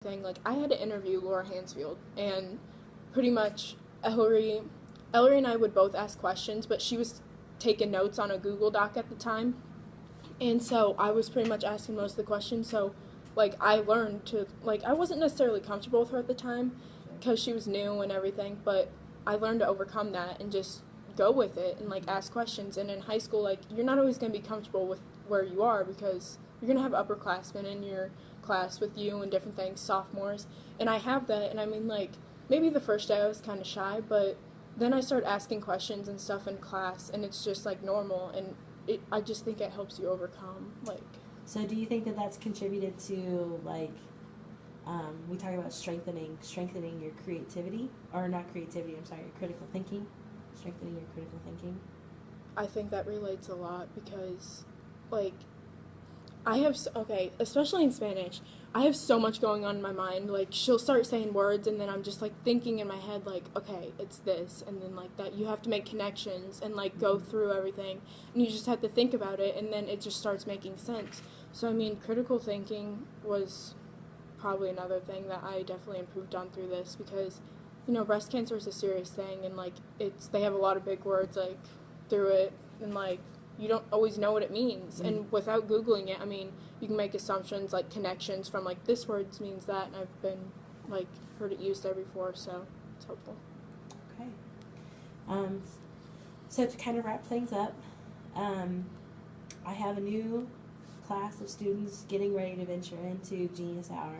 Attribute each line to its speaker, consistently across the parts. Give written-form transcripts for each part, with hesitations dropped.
Speaker 1: thing, like, I had to interview Laura Hansfield, and pretty much Ellery and I would both ask questions, but she was taking notes on a Google Doc at the time, and so I was pretty much asking most of the questions, so, like, I learned to, like, I wasn't necessarily comfortable with her at the time, because she was new and everything, but I learned to overcome that and just go with it and, like, ask questions. And in high school, like, you're not always going to be comfortable with where you are because you're going to have upperclassmen in your class with you and different things, sophomores. And I have that, and I mean, like, maybe the first day I was kind of shy, but then I started asking questions and stuff in class, and it's just, like, normal, and I just think it helps you overcome, like.
Speaker 2: So do you think that that's contributed to, like, we talk about strengthening your creativity, or not creativity, I'm sorry, your critical thinking, strengthening your critical thinking?
Speaker 1: I think that relates a lot because, like, especially in Spanish, I have so much going on in my mind. Like, she'll start saying words, and then I'm just, like, thinking in my head, like, okay, it's this, and then, like, that. You have to make connections and, like, go through everything, and you just have to think about it, and then it just starts making sense. So, I mean, critical thinking was probably another thing that I definitely improved on through this because, you know, breast cancer is a serious thing, and, like, they have a lot of big words, like, through it, and, like, you don't always know what it means. And without Googling it, I mean, you can make assumptions, like, connections from, like, this word means that, and I've been, like, heard it used there before, so it's helpful.
Speaker 2: Okay. So to kind of wrap things up, I have a new class of students getting ready to venture into Genius Hour.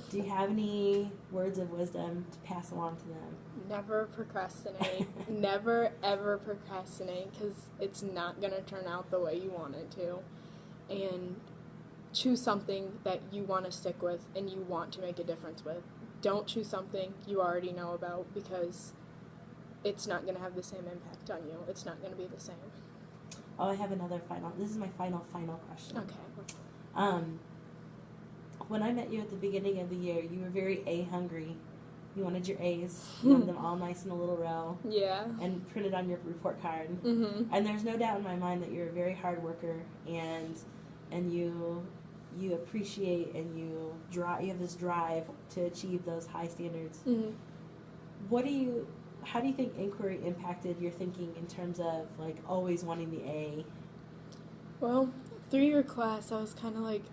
Speaker 2: Do you have any words of wisdom to pass along to them?
Speaker 1: Never procrastinate. Never, ever procrastinate because it's not going to turn out the way you want it to. And choose something that you want to stick with and you want to make a difference with. Don't choose something you already know about because it's not going to have the same impact on you. It's not going to be the same.
Speaker 2: Oh, I have another this is my final question.
Speaker 1: Okay.
Speaker 2: When I met you at the beginning of the year, you were very A-hungry. You wanted your A's. You wanted them all nice in a little row.
Speaker 1: Yeah.
Speaker 2: And printed on your report card.
Speaker 1: Mm-hmm.
Speaker 2: And there's no doubt in my mind that you're a very hard worker, and you appreciate and you have this drive to achieve those high standards.
Speaker 1: Mm-hmm.
Speaker 2: How do you think inquiry impacted your thinking in terms of, like, always wanting the A?
Speaker 1: Well, through your class, I was kind of like,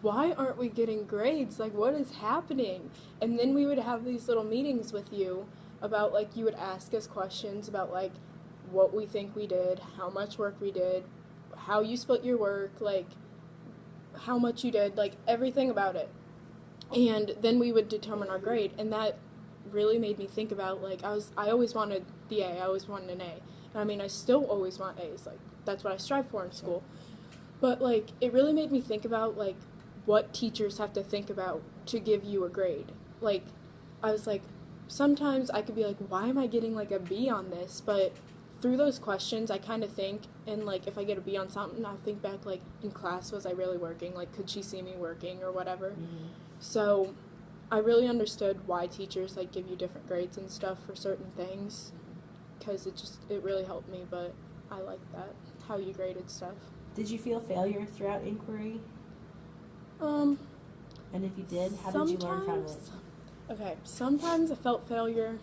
Speaker 1: why aren't we getting grades? Like, what is happening? And then we would have these little meetings with you about, like, you would ask us questions about, like, what we think we did, how much work we did, how you split your work, like, how much you did, like, everything about it. And then we would determine our grade, and that really made me think about, like, I always wanted the A, I always wanted an A. And I mean, I still always want A's, like, that's what I strive for in school. But, like, it really made me think about, like, what teachers have to think about to give you a grade. Like, I was like, sometimes I could be like, why am I getting, like, a B on this? But through those questions, I kind of think, and, like, if I get a B on something, I think back, like, in class, was I really working? Like, could she see me working or whatever? Mm-hmm. So I really understood why teachers, like, give you different grades and stuff for certain things, because it really helped me, but I like that, how you graded stuff.
Speaker 2: Did you feel failure throughout inquiry? And if you did, how did you learn from it?
Speaker 1: Okay, sometimes I felt failure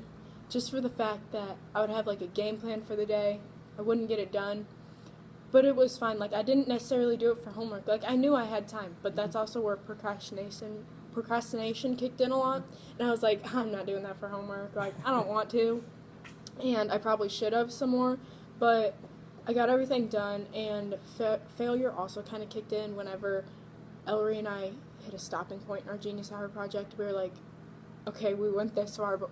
Speaker 1: just for the fact that I would have, like, a game plan for the day. I wouldn't get it done, but it was fine. Like, I didn't necessarily do it for homework. Like, I knew I had time, but that's also where procrastination kicked in a lot. And I was like, I'm not doing that for homework. Like, I don't want to. And I probably should have some more, but I got everything done, and failure also kind of kicked in whenever Ellery and I hit a stopping point in our Genius Hour project. We were like, okay, we went this far, but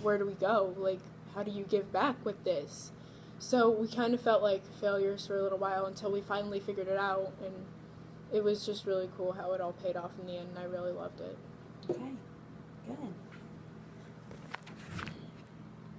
Speaker 1: where do we go? Like, how do you give back with this? So we kind of felt like failures for a little while until we finally figured it out, and it was just really cool how it all paid off in the end, and I really loved it.
Speaker 2: Okay, good.